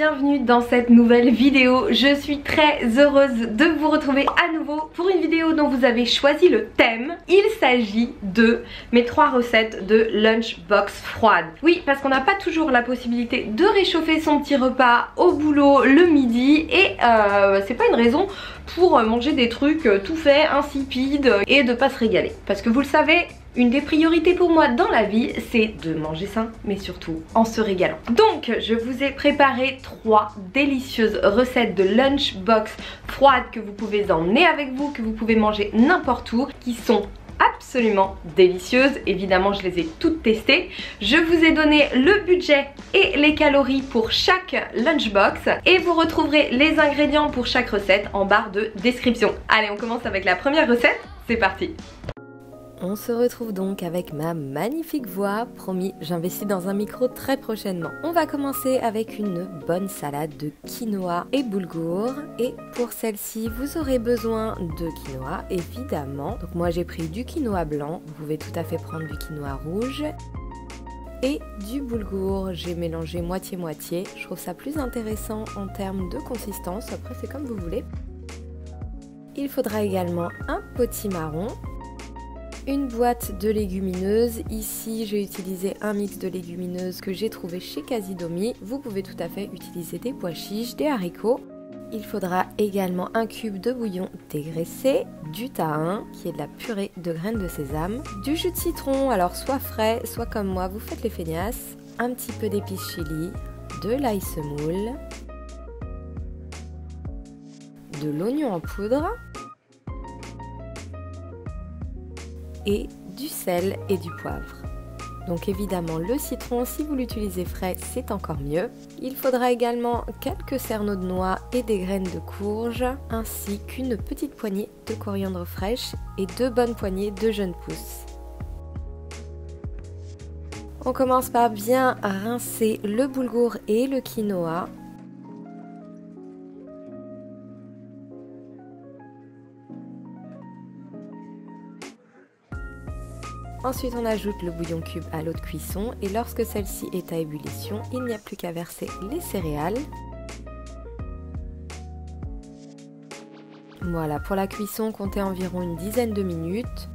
bienvenue dans cette nouvelle vidéo. Je suis très heureuse de vous retrouver à nouveau pour une vidéo dont vous avez choisi le thème. Il s'agit de mes 3 recettes de lunchbox froide. Oui, parce qu'on n'a pas toujours la possibilité de réchauffer son petit repas au boulot le midi et c'est pas une raison pour manger des trucs tout faits, insipides et de pas se régaler. Parce que vous le savez, une des priorités pour moi dans la vie, c'est de manger sain, mais surtout en se régalant. Donc, je vous ai préparé 3 délicieuses recettes de lunchbox froide que vous pouvez emmener avec vous, que vous pouvez manger n'importe où, qui sont absolument délicieuses. Évidemment, je les ai toutes testées. Je vous ai donné le budget et les calories pour chaque lunchbox et vous retrouverez les ingrédients pour chaque recette en barre de description. Allez, on commence avec la première recette. C'est parti! On se retrouve donc avec ma magnifique voix. Promis, j'investis dans un micro très prochainement. On va commencer avec une bonne salade de quinoa et boulgour. Et pour celle-ci, vous aurez besoin de quinoa, évidemment. Donc moi j'ai pris du quinoa blanc. Vous pouvez tout à fait prendre du quinoa rouge. Et du boulgour, j'ai mélangé moitié-moitié. Je trouve ça plus intéressant en termes de consistance. Après, c'est comme vous voulez. Il faudra également un potimarron. Une boîte de légumineuses. Ici j'ai utilisé un mix de légumineuses que j'ai trouvé chez Casidomi. Vous pouvez tout à fait utiliser des pois chiches, des haricots. Il faudra également un cube de bouillon dégraissé, du tahin qui est de la purée de graines de sésame, du jus de citron, alors soit frais, soit comme moi, vous faites les feignasses, un petit peu d'épices chili, de l'ail semoule, de l'oignon en poudre, et du sel et du poivre. Donc évidemment le citron, si vous l'utilisez frais, c'est encore mieux. Il faudra également quelques cerneaux de noix et des graines de courge, ainsi qu'une petite poignée de coriandre fraîche et 2 bonnes poignées de jeunes pousses. On commence par bien rincer le boulgour et le quinoa. Ensuite, on ajoute le bouillon cube à l'eau de cuisson et lorsque celle-ci est à ébullition, il n'y a plus qu'à verser les céréales. Voilà, pour la cuisson, comptez environ une dizaine de minutes.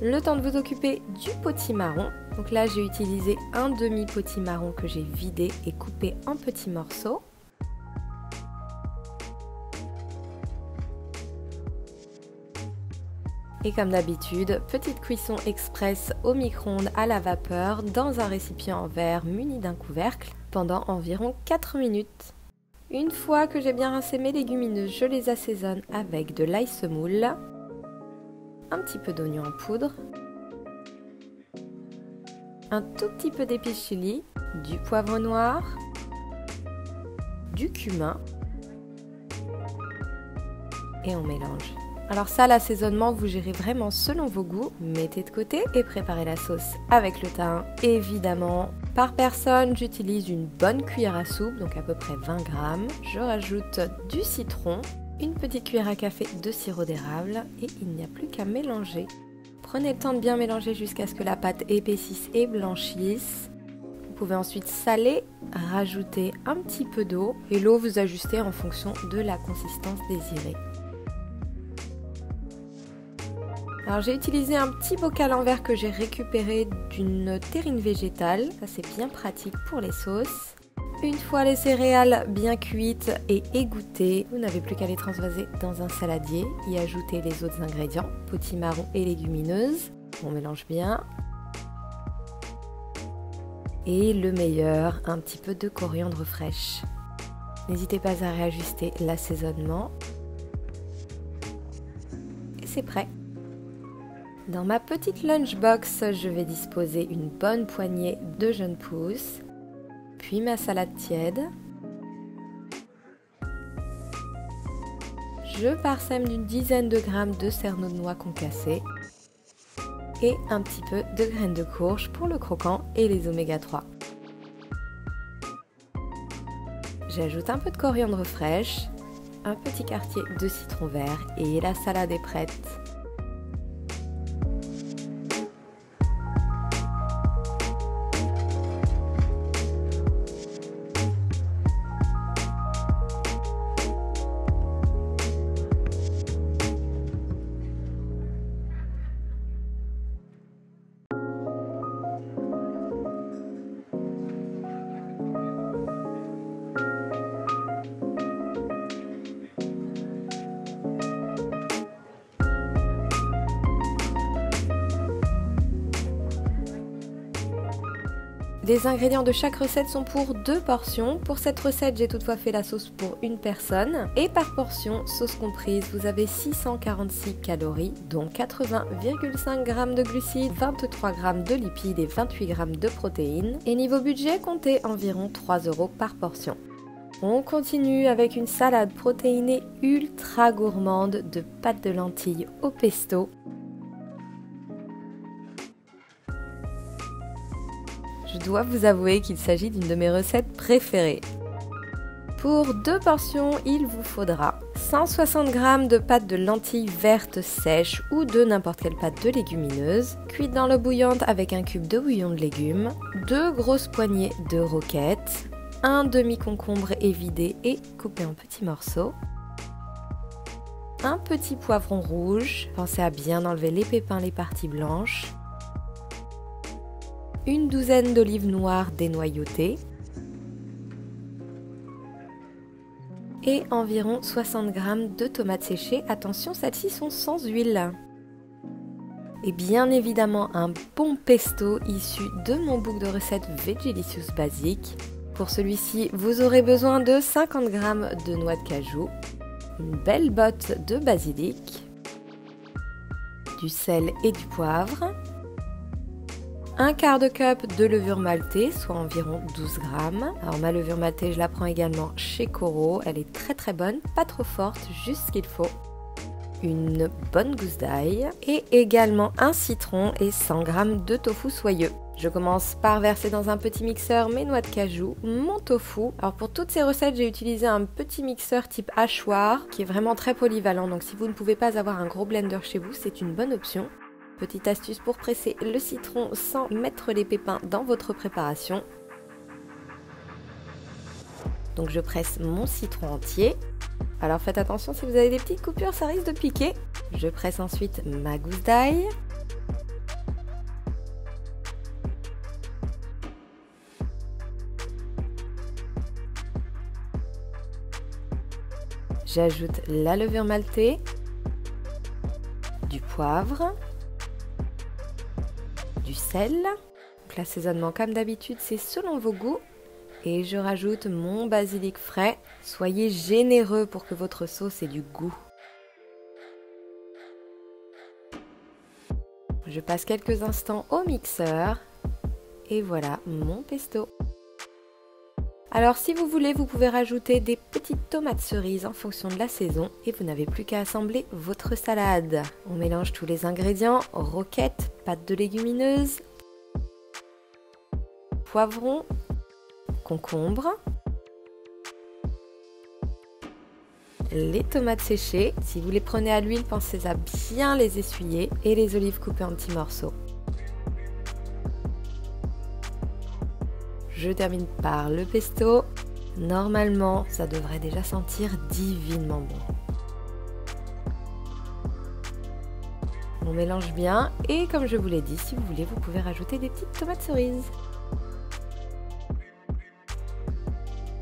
Le temps de vous occuper du potimarron. Donc là, j'ai utilisé un demi-potimarron que j'ai vidé et coupé en petits morceaux. Et comme d'habitude, petite cuisson express au micro-ondes à la vapeur dans un récipient en verre muni d'un couvercle pendant environ 4 minutes. Une fois que j'ai bien rincé mes légumineuses, je les assaisonne avec de l'ail semoule, un petit peu d'oignon en poudre, un tout petit peu d'épices chili, du poivre noir, du cumin et on mélange. Alors ça, l'assaisonnement, vous gérez vraiment selon vos goûts. Mettez de côté et préparez la sauce avec le thym. Évidemment, par personne, j'utilise une bonne cuillère à soupe, donc à peu près 20 grammes. Je rajoute du citron, une petite cuillère à café de sirop d'érable et il n'y a plus qu'à mélanger. Prenez le temps de bien mélanger jusqu'à ce que la pâte épaississe et blanchisse. Vous pouvez ensuite saler, rajouter un petit peu d'eau et l'eau vous ajustez en fonction de la consistance désirée. Alors j'ai utilisé un petit bocal en verre que j'ai récupéré d'une terrine végétale, ça c'est bien pratique pour les sauces. Une fois les céréales bien cuites et égouttées, vous n'avez plus qu'à les transvaser dans un saladier, y ajouter les autres ingrédients, potimarron et légumineuses, on mélange bien. Et le meilleur, un petit peu de coriandre fraîche. N'hésitez pas à réajuster l'assaisonnement. Et c'est prêt! Dans ma petite lunchbox, je vais disposer une bonne poignée de jeunes pousses, puis ma salade tiède. Je parsème d'une dizaine de grammes de cerneaux de noix concassés et un petit peu de graines de courge pour le croquant et les oméga 3. J'ajoute un peu de coriandre fraîche, un petit quartier de citron vert et la salade est prête. Les ingrédients de chaque recette sont pour 2 portions. Pour cette recette, j'ai toutefois fait la sauce pour une personne. Et par portion, sauce comprise, vous avez 646 calories, dont 80,5 g de glucides, 23 g de lipides et 28 g de protéines. Et niveau budget, comptez environ 3 € par portion. On continue avec une salade protéinée ultra gourmande de pâtes de lentilles au pesto. Je dois vous avouer qu'il s'agit d'une de mes recettes préférées. Pour 2 portions, il vous faudra 160 g de pâtes de lentilles vertes sèches ou de n'importe quelle pâte de légumineuse, cuite dans l'eau bouillante avec un cube de bouillon de légumes, 2 grosses poignées de roquettes, un demi-concombre évidé et coupé en petits morceaux, un petit poivron rouge, pensez à bien enlever les pépins, les parties blanches, une douzaine d'olives noires dénoyautées et environ 60 g de tomates séchées. Attention, celles-ci sont sans huile. Et bien évidemment un bon pesto issu de mon book de recettes Vegelicious basique. Pour celui-ci, vous aurez besoin de 50 g de noix de cajou, une belle botte de basilic, du sel et du poivre, un quart de cup de levure maltée, soit environ 12 g. Alors ma levure maltée, je la prends également chez Coro, elle est très bonne, pas trop forte, juste ce qu'il faut. Une bonne gousse d'ail et également un citron et 100 g de tofu soyeux. Je commence par verser dans un petit mixeur mes noix de cajou, mon tofu. Alors pour toutes ces recettes, j'ai utilisé un petit mixeur type hachoir qui est vraiment très polyvalent. Donc si vous ne pouvez pas avoir un gros blender chez vous, c'est une bonne option. Petite astuce pour presser le citron sans mettre les pépins dans votre préparation. Donc je presse mon citron entier. Alors faites attention, si vous avez des petites coupures, ça risque de piquer. Je presse ensuite ma gousse d'ail. J'ajoute la levure maltée, du poivre, du sel. Donc l'assaisonnement comme d'habitude, c'est selon vos goûts. Et je rajoute mon basilic frais. Soyez généreux pour que votre sauce ait du goût. Je passe quelques instants au mixeur. Et voilà mon pesto. Alors si vous voulez, vous pouvez rajouter des petites tomates cerises en fonction de la saison et vous n'avez plus qu'à assembler votre salade. On mélange tous les ingrédients, roquettes, pâtes de légumineuses, poivrons, concombre, les tomates séchées. Si vous les prenez à l'huile, pensez à bien les essuyer et les olives coupées en petits morceaux. Je termine par le pesto. Normalement, ça devrait déjà sentir divinement bon. On mélange bien et comme je vous l'ai dit, si vous voulez, vous pouvez rajouter des petites tomates cerises.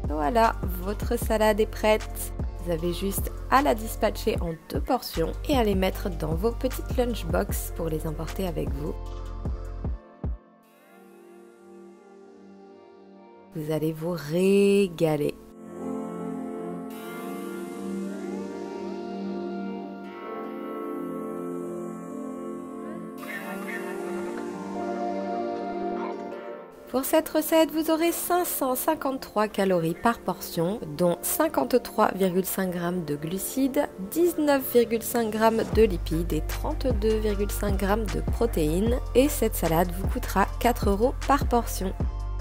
Voilà, votre salade est prête. Vous avez juste à la dispatcher en 2 portions et à les mettre dans vos petites lunchbox pour les emporter avec vous. Vous allez vous régaler. Pour cette recette, vous aurez 553 calories par portion, dont 53,5 g de glucides, 19,5 g de lipides et 32,5 g de protéines. Et cette salade vous coûtera 4 € par portion.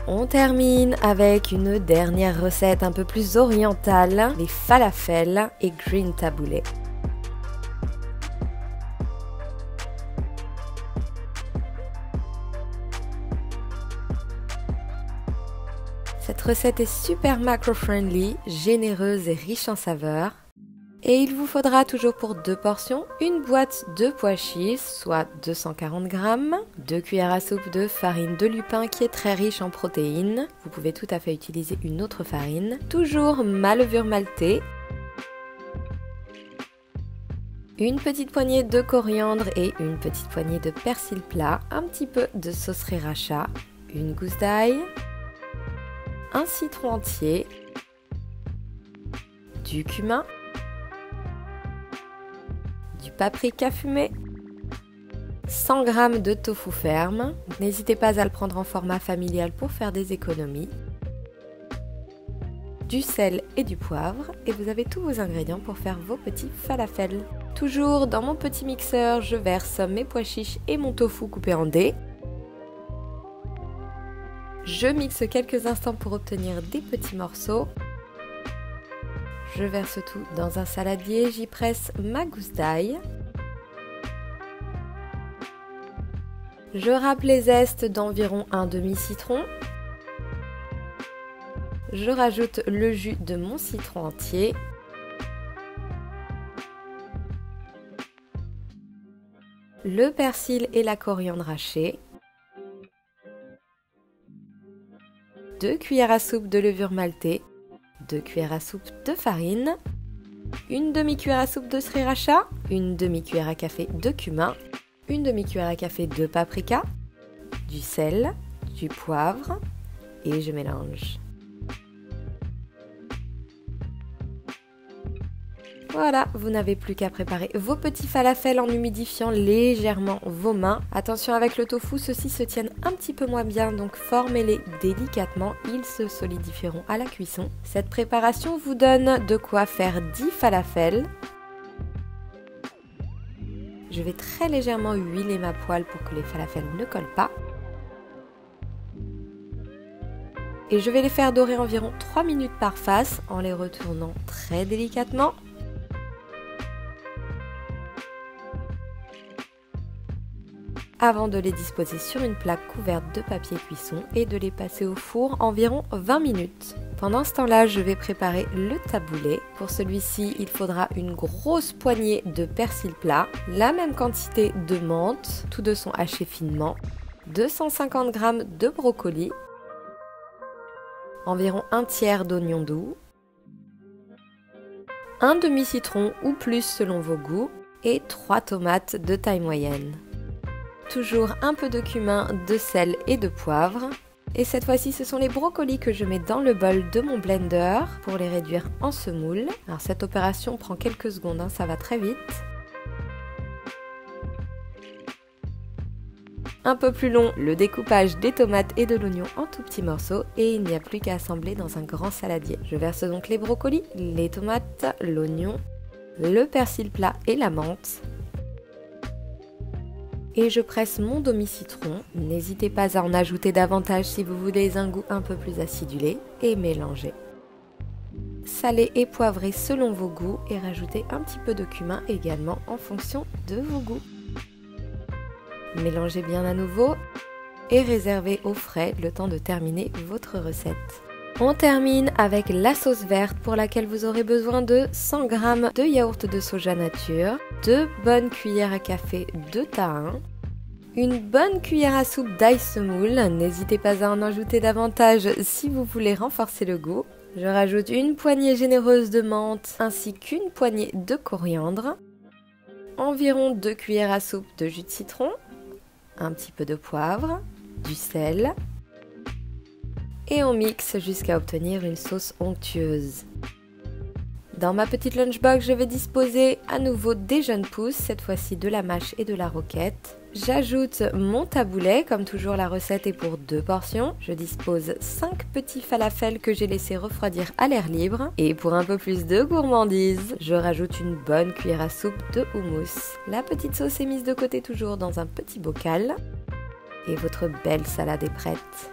On termine avec une dernière recette un peu plus orientale, les falafels et green tabbouleh. Cette recette est super macro-friendly, généreuse et riche en saveurs. Et il vous faudra toujours pour 2 portions une boîte de pois chiches, soit 240 g, 2 cuillères à soupe de farine de lupin qui est très riche en protéines. Vous pouvez tout à fait utiliser une autre farine. Toujours ma levure maltée. Une petite poignée de coriandre et une petite poignée de persil plat. Un petit peu de sauce sriracha. une gousse d'ail, un citron entier, du cumin, du paprika fumé, 100 g de tofu ferme. N'hésitez pas à le prendre en format familial pour faire des économies. Du sel et du poivre et vous avez tous vos ingrédients pour faire vos petits falafels. Toujours dans mon petit mixeur, je verse mes pois chiches et mon tofu coupé en dés. Je mixe quelques instants pour obtenir des petits morceaux. Je verse tout dans un saladier, j'y presse ma gousse d'ail. Je râpe les zestes d'environ un demi-citron. Je rajoute le jus de mon citron entier. Le persil et la coriandre hachée. 2 cuillères à soupe de levure maltée. 2 cuillères à soupe de farine. Une demi-cuillère à soupe de sriracha. Une demi-cuillère à café de cumin. Une demi-cuillère à café de paprika. Du sel, du poivre et je mélange. Voilà, vous n'avez plus qu'à préparer vos petits falafels en humidifiant légèrement vos mains. Attention avec le tofu, ceux-ci se tiennent un petit peu moins bien, donc formez-les délicatement, ils se solidifieront à la cuisson. Cette préparation vous donne de quoi faire 10 falafels. Je vais très légèrement huiler ma poêle pour que les falafels ne collent pas. Et je vais les faire dorer environ 3 minutes par face en les retournant très délicatement. Avant de les disposer sur une plaque couverte de papier cuisson et de les passer au four environ 20 minutes. Pendant ce temps-là, je vais préparer le taboulé. Pour celui-ci, il faudra une grosse poignée de persil plat, la même quantité de menthe, tous deux sont hachés finement, 250 g de brocoli, environ un tiers d'oignon doux, un demi-citron ou plus selon vos goûts et 3 tomates de taille moyenne. Toujours un peu de cumin, de sel et de poivre. Et cette fois-ci, ce sont les brocolis que je mets dans le bol de mon blender pour les réduire en semoule. Alors cette opération prend quelques secondes, ça va très vite. Un peu plus long, le découpage des tomates et de l'oignon en tout petits morceaux et il n'y a plus qu'à assembler dans un grand saladier. Je verse donc les brocolis, les tomates, l'oignon, le persil plat et la menthe. Et je presse mon demi-citron. N'hésitez pas à en ajouter davantage si vous voulez un goût un peu plus acidulé et mélanger. Salez et poivrez selon vos goûts et rajoutez un petit peu de cumin également en fonction de vos goûts. Mélangez bien à nouveau et réservez au frais le temps de terminer votre recette. On termine avec la sauce verte pour laquelle vous aurez besoin de 100 g de yaourt de soja nature, 2 bonnes cuillères à café de tahin, une bonne cuillère à soupe d'ail semoule, n'hésitez pas à en ajouter davantage si vous voulez renforcer le goût. Je rajoute une poignée généreuse de menthe ainsi qu'une poignée de coriandre, environ 2 cuillères à soupe de jus de citron, un petit peu de poivre, du sel, et on mixe jusqu'à obtenir une sauce onctueuse. Dans ma petite lunchbox, je vais disposer à nouveau des jeunes pousses, cette fois-ci de la mâche et de la roquette. J'ajoute mon taboulet, comme toujours la recette est pour 2 portions. Je dispose 5 petits falafels que j'ai laissés refroidir à l'air libre. Et pour un peu plus de gourmandise, je rajoute une bonne cuillère à soupe de houmous. La petite sauce est mise de côté toujours dans un petit bocal. Et votre belle salade est prête.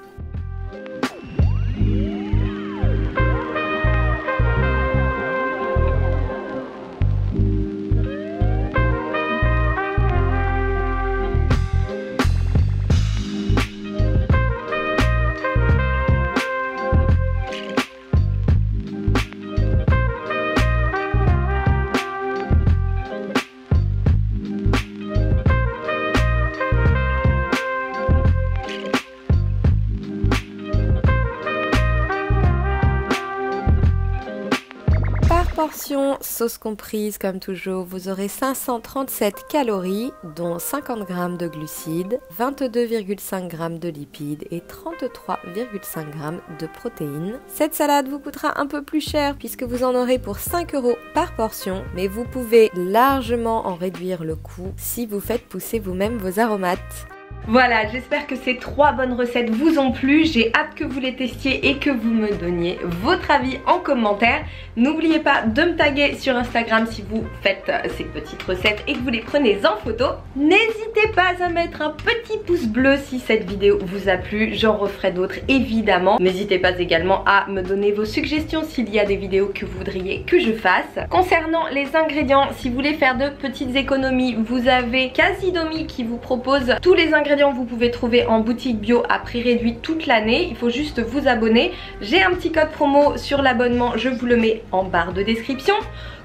portion, sauce comprise comme toujours, vous aurez 537 calories, dont 50 g de glucides, 22,5 g de lipides et 33,5 g de protéines. Cette salade vous coûtera un peu plus cher puisque vous en aurez pour 5 € par portion, mais vous pouvez largement en réduire le coût si vous faites pousser vous-même vos aromates. Voilà, j'espère que ces 3 bonnes recettes vous ont plu. J'ai hâte que vous les testiez et que vous me donniez votre avis en commentaire. N'oubliez pas de me taguer sur Instagram si vous faites ces petites recettes et que vous les prenez en photo. N'hésitez pas à mettre un petit pouce bleu si cette vidéo vous a plu. J'en referai d'autres évidemment. N'hésitez pas également à me donner vos suggestions s'il y a des vidéos que vous voudriez que je fasse. Concernant les ingrédients, si vous voulez faire de petites économies, vous avez Casidomi qui vous propose tous les ingrédients que vous pouvez trouver en boutique bio à prix réduit toute l'année. Il faut juste vous abonner. J'ai un petit code promo sur l'abonnement, je vous le mets en barre de description.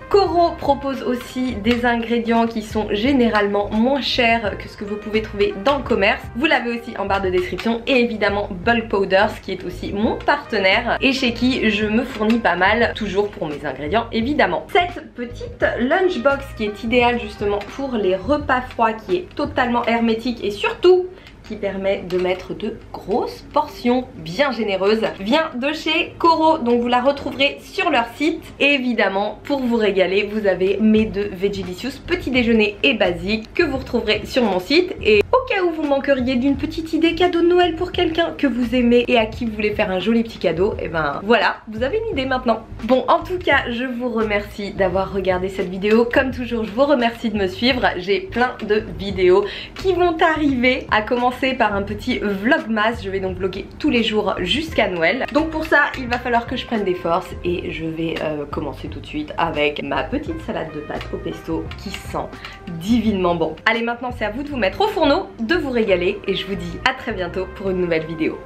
Coro propose aussi des ingrédients qui sont généralement moins chers que ce que vous pouvez trouver dans le commerce. Vous l'avez aussi en barre de description. Et évidemment Bulk Powders qui est aussi mon partenaire et chez qui je me fournis pas mal, toujours pour mes ingrédients évidemment. Cette petite lunchbox qui est idéale justement pour les repas froids, qui est totalement hermétique et surtout qui permet de mettre de grosses portions bien généreuses, vient de chez Coro, donc vous la retrouverez sur leur site. Et évidemment pour vous régaler, vous avez mes 2 Vegelicious petit déjeuner et basique que vous retrouverez sur mon site. Et au cas où vous manqueriez d'une petite idée cadeau de Noël pour quelqu'un que vous aimez et à qui vous voulez faire un joli petit cadeau, et ben voilà, vous avez une idée maintenant. Bon, en tout cas je vous remercie d'avoir regardé cette vidéo. Comme toujours je vous remercie de me suivre. J'ai plein de vidéos qui vont arriver, à commencer par un petit vlogmas. Je vais donc vlogger tous les jours jusqu'à Noël. Donc pour ça il va falloir que je prenne des forces et je vais commencer tout de suite avec ma petite salade de pâtes au pesto qui sent divinement bon. Allez, maintenant c'est à vous de vous mettre au fourneau, de vous régaler et je vous dis à très bientôt pour une nouvelle vidéo.